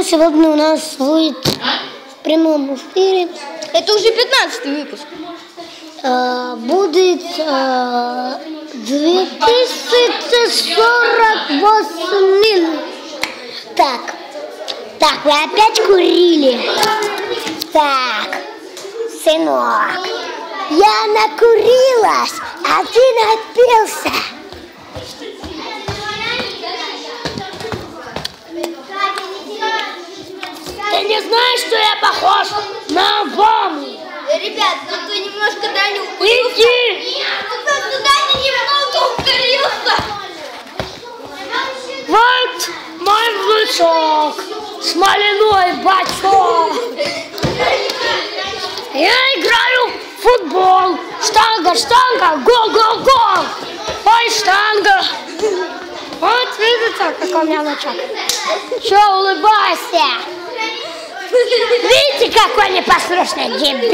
сегодня у нас будет в прямом эфире. Это уже 15-й выпуск. Будет 2048 минут. Так, вы опять курили? Так, сынок, я накурилась, а ты напился. Ты не знаешь, что я похож на Обаму? Ребят, тут немножко Даня укурился. Иди! Просто Даня немного укурился. Вот мой внучок, смоляной бачок. Я играю в футбол. Штанга, гол. Ой, штанга. Вот видите, какой у меня внучок. Че, улыбайся? Видите, какой непослушный дебил?